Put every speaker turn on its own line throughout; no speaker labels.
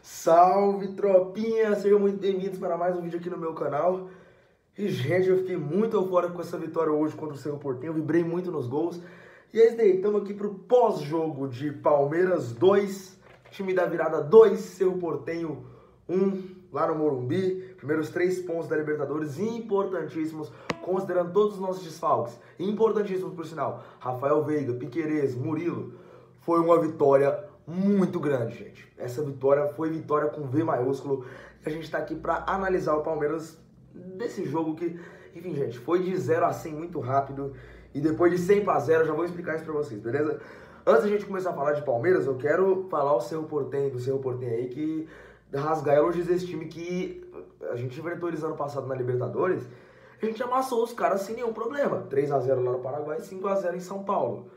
Salve, tropinha! Sejam muito bem-vindos para mais um vídeo aqui no meu canal. E, gente, eu fiquei muito eufórico com essa vitória hoje contra o Cerro Porteño. Eu vibrei muito nos gols. E é isso daí, estamos aqui pro pós-jogo de Palmeiras 2, time da virada 2, Cerro Porteño 1, lá no Morumbi. Primeiros 3 pontos da Libertadores, importantíssimos, considerando todos os nossos desfalques. Importantíssimos, por sinal. Rafael Veiga, Piquerez, Murilo. Foi uma vitória muito grande, gente. Essa vitória foi vitória com V maiúsculo. A gente tá aqui para analisar o Palmeiras desse jogo que, enfim, gente, foi de 0 a 100 muito rápido. E depois de 100 para 0, já vou explicar isso pra vocês, beleza? Antes da gente começar a falar de Palmeiras, eu quero falar do Cerro Porteño aí, que rasgar elogios desse time que a gente enfrentou eles ano passado na Libertadores. A gente amassou os caras sem nenhum problema. 3 a 0 lá no Paraguai, 5 a 0 em São Paulo.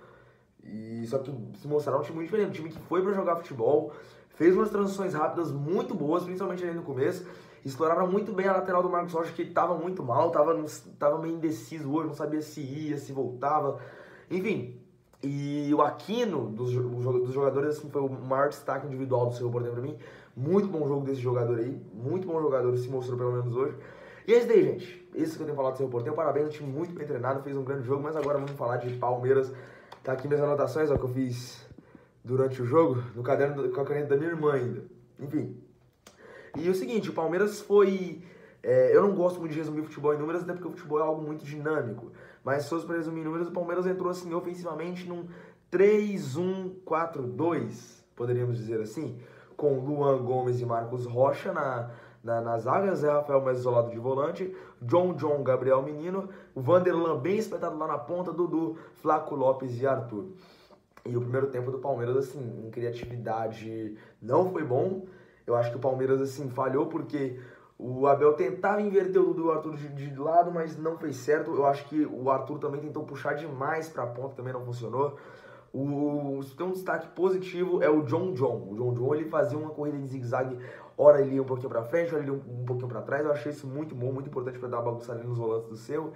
E só que se mostraram um time muito diferente, um time que foi pra jogar futebol, fez umas transições rápidas muito boas, principalmente ali no começo, exploraram muito bem a lateral do Marcos Rocha, que tava muito mal, tava meio indeciso hoje, não sabia se ia, se voltava, enfim. E o Aquino, dos jogadores, assim, foi o maior destaque individual do Cerro Porteño pra mim. Muito bom jogo desse jogador aí, muito bom jogador, se mostrou pelo menos hoje. E é isso daí, gente, isso que eu tenho falado do Cerro Porteño, parabéns, um time muito bem treinado, fez um grande jogo, mas agora vamos falar de Palmeiras. Tá aqui minhas anotações, ó, que eu fiz durante o jogo, no caderno com a caneta da minha irmã ainda. Enfim. E o seguinte, o Palmeiras foi... eu não gosto muito de resumir futebol em números, até porque o futebol é algo muito dinâmico. Mas se fosse para resumir em números, o Palmeiras entrou assim ofensivamente num 3-1-4-2, poderíamos dizer assim, com Luan Gomes e Marcos Rocha na zaga, Zé Rafael mais isolado de volante, John, Gabriel Menino, o Vanderlan bem espetado lá na ponta, Dudu, Flaco Lopes e Arthur. E o primeiro tempo do Palmeiras, assim, em criatividade não foi bom. Eu acho que o Palmeiras, assim, falhou porque o Abel tentava inverter o Dudu e o Arthur de lado, mas não fez certo. Eu acho que o Arthur também tentou puxar demais pra ponta, também não funcionou. Tem um destaque positivo é o John. O John ele fazia uma corrida em zigue-zague, hora ele ia um pouquinho pra frente, hora ele ia um pouquinho pra trás. Eu achei isso muito bom, muito importante pra dar uma bagunçada ali nos volantes do seu.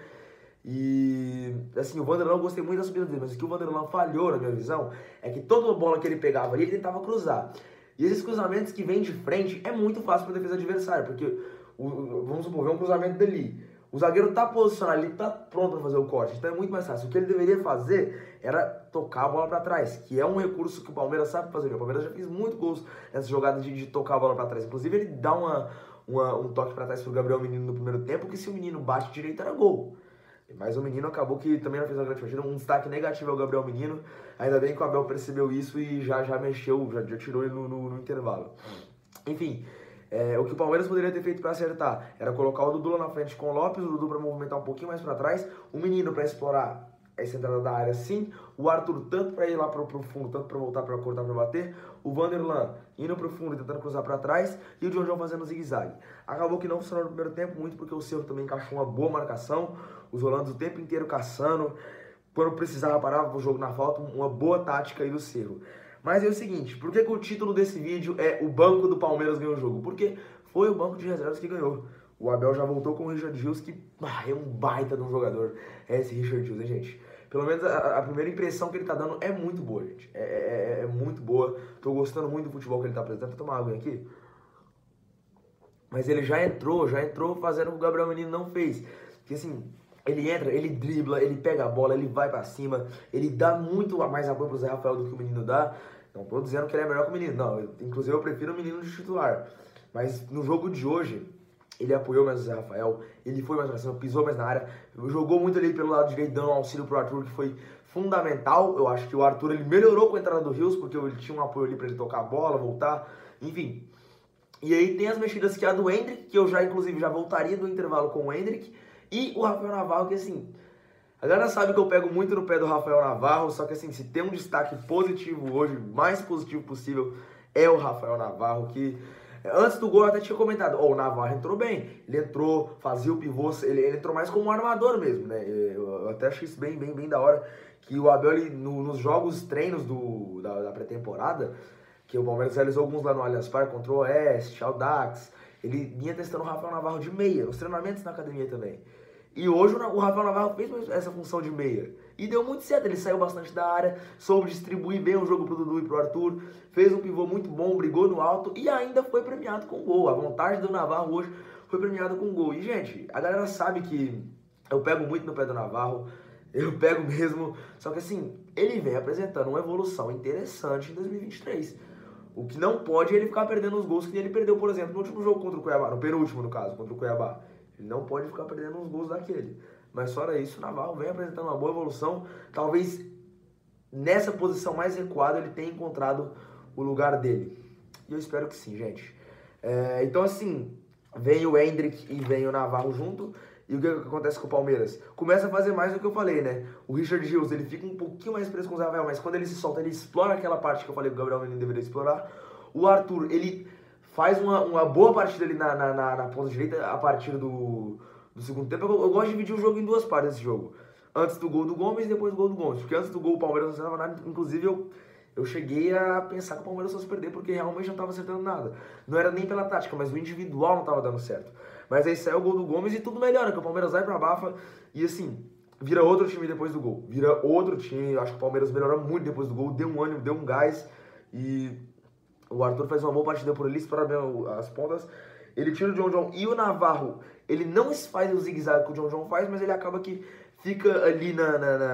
E, assim, o Vanderlan, eu gostei muito da subida dele, mas o que o Vanderlan falhou, na minha visão, é que toda bola que ele pegava ali, ele tentava cruzar. E esses cruzamentos que vêm de frente é muito fácil pra defesa adversária, porque, vamos supor, vem um cruzamento dali. O zagueiro tá posicionado ali, tá pronto para fazer o corte, então é muito mais fácil. O que ele deveria fazer era tocar a bola para trás, que é um recurso que o Palmeiras sabe fazer. O Palmeiras já fez muito gols nessa jogada de tocar a bola para trás. Inclusive, ele dá um toque para trás pro Gabriel Menino no primeiro tempo, que se o menino bate direito era gol. Mas o menino acabou que também não fez uma grande partida. Um destaque negativo é o Gabriel Menino. Ainda bem que o Abel percebeu isso e já mexeu, já tirou ele no intervalo. Enfim... o que o Palmeiras poderia ter feito para acertar era colocar o Dudu lá na frente com o Lopes, o Dudu para movimentar um pouquinho mais para trás, o menino para explorar essa entrada da área sim, o Arthur tanto para ir lá pro fundo, tanto para voltar para cortar para bater, o Vanderlan indo pro fundo e tentando cruzar para trás e o John fazendo zigue-zague. Acabou que não funcionou no primeiro tempo, muito porque o Cerro também encaixou uma boa marcação, os holandos o tempo inteiro caçando, quando precisava parava o jogo na falta, uma boa tática aí do Cerro. Mas é o seguinte, por que o título desse vídeo é o banco do Palmeiras ganhou o jogo? Porque foi o banco de reservas que ganhou. O Abel já voltou com o Richard Rios, que é um baita de um jogador. É esse Richard Rios, hein, gente? Pelo menos a primeira impressão que ele tá dando é muito boa, gente. É muito boa. Tô gostando muito do futebol que ele tá apresentando. Vou tomar uma água aqui. Mas ele já entrou fazendo o que o Gabriel Menino não fez. Porque assim... Ele entra, ele dribla, ele pega a bola, ele vai pra cima, ele dá muito mais apoio pro Zé Rafael do que o menino dá. Não tô dizendo que ele é melhor que o menino, não. Inclusive eu prefiro o menino de titular. Mas no jogo de hoje, ele apoiou mais o Zé Rafael, ele foi mais pra cima, pisou mais na área, jogou muito ali pelo lado direito, dando um auxílio pro Arthur, que foi fundamental. Eu acho que o Arthur ele melhorou com a entrada do Rios, porque ele tinha um apoio ali pra ele tocar a bola, voltar, enfim. E aí tem as mexidas que é a do Endrick, que eu inclusive já voltaria do intervalo com o Endrick. E o Rafael Navarro, que assim, a galera sabe que eu pego muito no pé do Rafael Navarro, só que assim, se tem um destaque positivo hoje, mais positivo possível, é o Rafael Navarro, que antes do gol eu até tinha comentado, o Navarro entrou bem, ele entrou, fazia o pivô, ele entrou mais como um armador mesmo, né, eu até achei isso bem da hora, que o Abel, nos jogos, treinos da pré-temporada, que o Palmeiras realizou alguns lá no Allianz Parque, contra o Oeste, Audax, ele vinha testando o Rafael Navarro de meia, os treinamentos na academia também. E hoje o Rafael Navarro fez essa função de meia. E deu muito certo, ele saiu bastante da área, soube distribuir bem o jogo pro Dudu e pro Arthur, fez um pivô muito bom, brigou no alto e ainda foi premiado com gol. A vontade do Navarro hoje foi premiada com gol. E, gente, a galera sabe que eu pego muito no pé do Navarro, eu pego mesmo, só que assim, ele vem apresentando uma evolução interessante em 2023. O que não pode é ele ficar perdendo os gols que ele perdeu, por exemplo, no último jogo contra o Cuiabá, no penúltimo, no caso, contra o Cuiabá. Ele não pode ficar perdendo os gols daquele. Mas fora isso, o Navarro vem apresentando uma boa evolução. Talvez nessa posição mais recuada ele tenha encontrado o lugar dele. E eu espero que sim, gente. Então assim, vem o Endrick e vem o Navarro junto. E o que acontece com o Palmeiras? Começa a fazer mais do que eu falei, né? O Richard Rios, ele fica um pouquinho mais preso com o Zé Rafael, mas quando ele se solta, ele explora aquela parte que eu falei que o Gabriel Menino deveria explorar. O Arthur, ele faz uma boa partida ali na ponta direita a partir do segundo tempo. Eu gosto de dividir o jogo em duas partes, esse jogo. Antes do gol do Gomes e depois do gol do Gomes. Porque antes do gol o Palmeiras não acertava nada. Inclusive eu cheguei a pensar que o Palmeiras fosse perder porque realmente não estava acertando nada. Não era nem pela tática, mas o individual não estava dando certo. Mas aí saiu o gol do Gomes e tudo melhora, que o Palmeiras vai pra Bafa e assim, vira outro time depois do gol. Vira outro time, eu acho que o Palmeiras melhorou muito depois do gol, deu um ânimo, deu um gás e o Arthur faz uma boa partida por ali, explora bem as pontas. Ele tira o John e o Navarro, ele não faz o zigue-zague que o John faz, mas ele acaba que fica ali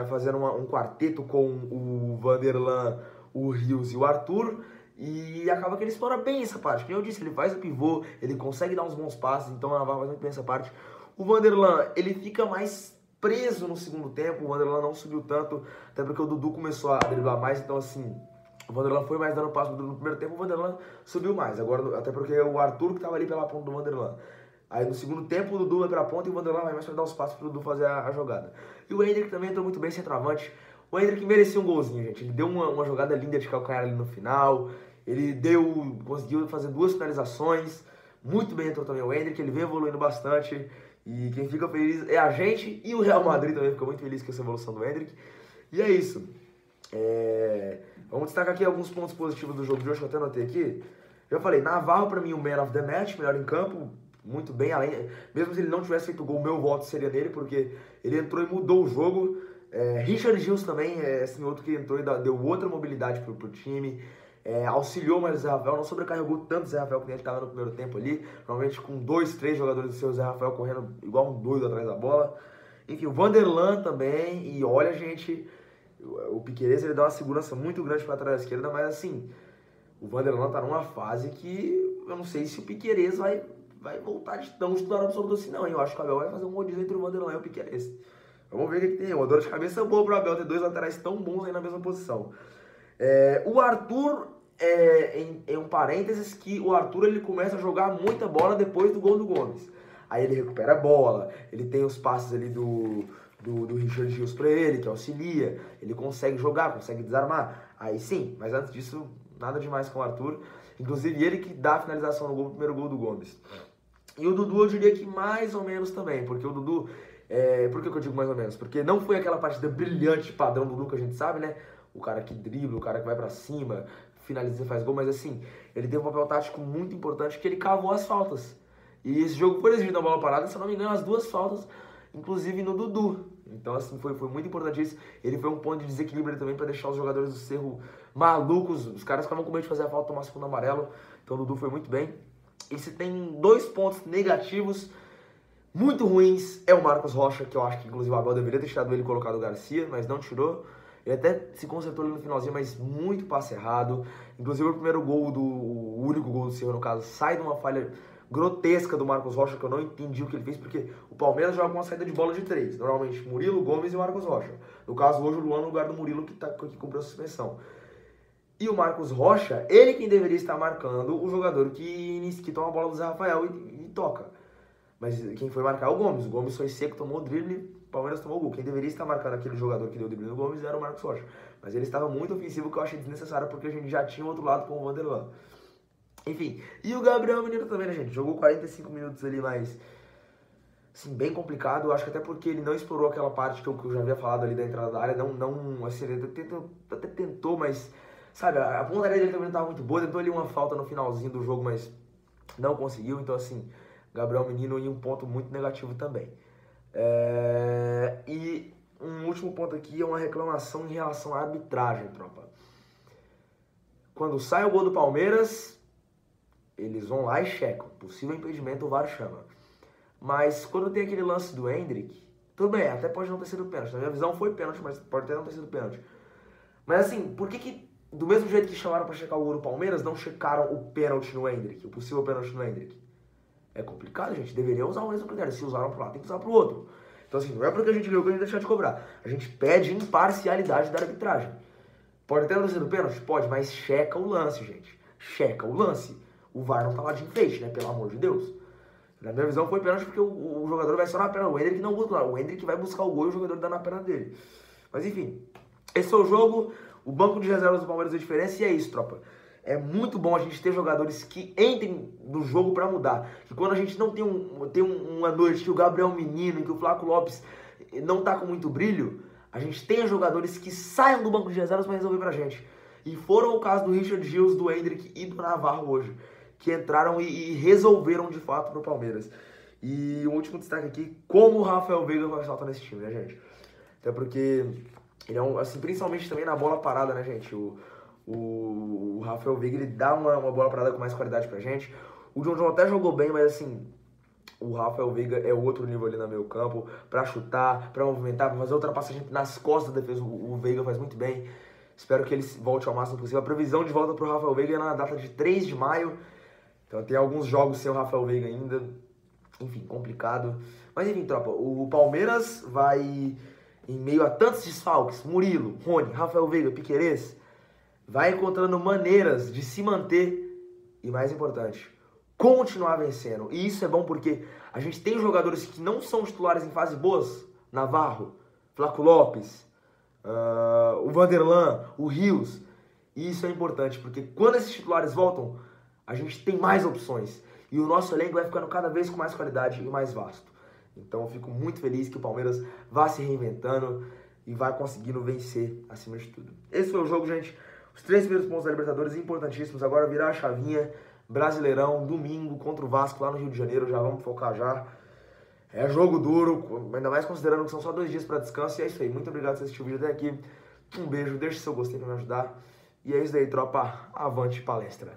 fazendo um quarteto com o Vanderlan, o Rios e o Arthur. E acaba que ele explora bem essa parte. Como eu disse, ele faz o pivô, ele consegue dar uns bons passes, então o Navarro faz muito bem essa parte. O Vanderlan, ele fica mais preso no segundo tempo, o Vanderlan não subiu tanto, até porque o Dudu começou a driblar mais, então assim, o Vanderlan foi mais dando passo pro Dudu no primeiro tempo, o Vanderlan subiu mais, agora até porque o Arthur que tava ali pela ponta do Vanderlan. Aí no segundo tempo o Dudu vai pra ponta e o Vanderlan vai mais pra dar os passos pro Dudu fazer a jogada. E o Endrick também entrou muito bem centroavante. O Endrick merecia um golzinho, gente. Ele deu uma jogada linda de calcanhar ali no final. Ele conseguiu fazer 2 finalizações. Muito bem entrou também o Endrick. Ele vem evoluindo bastante. E quem fica feliz é a gente. E o Real Madrid também ficou muito feliz com essa evolução do Endrick. E é isso. Vamos destacar aqui alguns pontos positivos do jogo de hoje que eu até anotei aqui. Já falei, Navarro pra mim o man of the match, melhor em campo. Muito bem, mesmo se ele não tivesse feito gol, meu voto seria nele, porque ele entrou e mudou o jogo. Richard Rios também, assim, outro que entrou e deu outra mobilidade pro time. Auxiliou mais o Zé Rafael, não sobrecarregou tanto o Zé Rafael que ele estava no primeiro tempo ali. Normalmente com 2, 3 jogadores do seu Zé Rafael correndo igual um doido atrás da bola. Enfim, o Vanderlan também. E olha, gente, o Piquerez ele dá uma segurança muito grande para trás da esquerda, mas assim, o Vanderlan tá numa fase que eu não sei se o Piquerez vai voltar de tão estudado absoluto assim, não, hein? Eu acho que o Abel vai fazer um rodízio entre o Vanderlan e o Piquerez. Vamos ver o que tem. Uma dor de cabeça boa pro Abel ter 2 laterais tão bons aí na mesma posição. O Arthur, em um parênteses, que o Arthur ele começa a jogar muita bola depois do gol do Gomes. Aí ele recupera a bola, ele tem os passes ali do Richard Rios pra ele, que auxilia, ele consegue jogar, consegue desarmar. Aí sim, mas antes disso, nada demais com o Arthur. Inclusive ele que dá a finalização no primeiro gol do Gomes. E o Dudu eu diria que mais ou menos também, porque o Dudu... por que eu digo mais ou menos? Porque não foi aquela partida brilhante padrão do Dudu que a gente sabe, né? O cara que dribla, o cara que vai pra cima, finaliza e faz gol, mas assim, ele tem um papel tático muito importante que ele cavou as faltas. E esse jogo foi decidido na bola parada, se eu não me engano, as 2 faltas, inclusive no Dudu. Então assim, foi muito importante isso. Ele foi um ponto de desequilíbrio também pra deixar os jogadores do Cerro malucos. Os caras ficavam com medo de fazer a falta, tomar segundo amarelo. Então o Dudu foi muito bem. E se tem 2 pontos negativos muito ruins, é o Marcos Rocha, que eu acho que inclusive o Abel deveria ter tirado ele e colocado o Garcia, mas não tirou. Ele até se consertou ali no finalzinho, mas muito passe errado. Inclusive o primeiro gol, o único gol do Cerro no caso, sai de uma falha grotesca do Marcos Rocha, que eu não entendi o que ele fez, porque o Palmeiras joga com uma saída de bola de 3. Normalmente Murilo, Gomes e Marcos Rocha. No caso hoje o Luan no lugar do Murilo que cumpriu a suspensão. E o Marcos Rocha, ele quem deveria estar marcando o jogador que toma a bola do Zé Rafael e toca. Mas quem foi marcar é o Gomes. O Gomes foi seco, tomou o drible, o Palmeiras tomou o gol. Quem deveria estar marcando aquele jogador que deu o drible no Gomes era o Marcos Rocha. Mas ele estava muito ofensivo, que eu achei desnecessário, porque a gente já tinha o outro lado com o Vanderlan. Enfim, e o Gabriel Menino também, né, gente? Jogou 45 minutos ali, mas... assim, bem complicado. Eu acho que até porque ele não explorou aquela parte que eu já havia falado ali da entrada da área. Não assim, ele até tentou, mas... sabe, a pontaria dele também não estava muito boa. Tentou ali uma falta no finalzinho do jogo, mas não conseguiu. Então, assim... Gabriel Menino em um ponto muito negativo também. E um último ponto aqui é uma reclamação em relação à arbitragem, tropa. Quando sai o gol do Palmeiras, eles vão lá e checam. Possível impedimento, o VAR chama. Mas quando tem aquele lance do Endrick, tudo bem, até pode não ter sido pênalti. Na minha visão foi pênalti, mas pode até não ter sido pênalti. Mas assim, por que do mesmo jeito que chamaram pra checar o gol do Palmeiras, não checaram o pênalti no Endrick, o possível pênalti no Endrick? É complicado, gente. Deveria usar o mesmo critério. Se usaram pro lado, tem que usar pro outro. Então assim, não é porque a gente ganhou que a gente deixar de cobrar. A gente pede imparcialidade da arbitragem. Pode até não ter sido pênalti? Pode, mas checa o lance, gente. Checa o lance. O VAR não tá lá de enfeite, né? Pelo amor de Deus. Na minha visão foi pênalti porque o jogador vai só na perna. O Endrick não busca lá. O Endrick vai buscar o gol e o jogador dá na perna dele. Mas enfim, esse foi o jogo. O banco de reservas do Palmeiras deu diferença e é isso, tropa. É muito bom a gente ter jogadores que entrem no jogo pra mudar. Que quando a gente não tem uma noite que o Gabriel Menino, que o Flaco Lopes não tá com muito brilho, a gente tenha jogadores que saiam do banco de reservas pra resolver pra gente. E foram o caso do Richard Gilles, do Endrick e do Navarro hoje, que entraram e resolveram de fato pro Palmeiras. E o último destaque aqui, como o Rafael Veiga vai saltar nesse time, né, gente? Até porque ele é assim, principalmente também na bola parada, né, gente? O Rafael Veiga, ele dá uma bola parada com mais qualidade pra gente. O John até jogou bem, mas assim, o Rafael Veiga é outro nível ali no meio campo, pra chutar, pra movimentar, pra fazer ultrapassagem nas costas da defesa. O Veiga faz muito bem. Espero que ele volte ao máximo possível. A previsão de volta pro Rafael Veiga é na data de 3 de maio. Então tem alguns jogos sem o Rafael Veiga ainda. Enfim, complicado. Mas enfim, tropa, o Palmeiras vai, em meio a tantos desfalques, Murilo, Rony, Rafael Veiga, Piquerez, vai encontrando maneiras de se manter e, mais importante, continuar vencendo. E isso é bom porque a gente tem jogadores que não são titulares em fases boas. Navarro, Flaco Lopes, o Vanderlan, o Rios. E isso é importante porque quando esses titulares voltam, a gente tem mais opções. E o nosso elenco vai ficando cada vez com mais qualidade e mais vasto. Então eu fico muito feliz que o Palmeiras vá se reinventando e vai conseguindo vencer acima de tudo. Esse foi o jogo, gente. Os 3 primeiros pontos da Libertadores importantíssimos. Agora virar a chavinha. Brasileirão, domingo, contra o Vasco lá no Rio de Janeiro. Já vamos focar já. É jogo duro, ainda mais considerando que são só 2 dias para descanso. E é isso aí. Muito obrigado por assistir o vídeo até aqui. Um beijo, deixe seu gostei para me ajudar. E é isso aí, tropa. Avante palestra.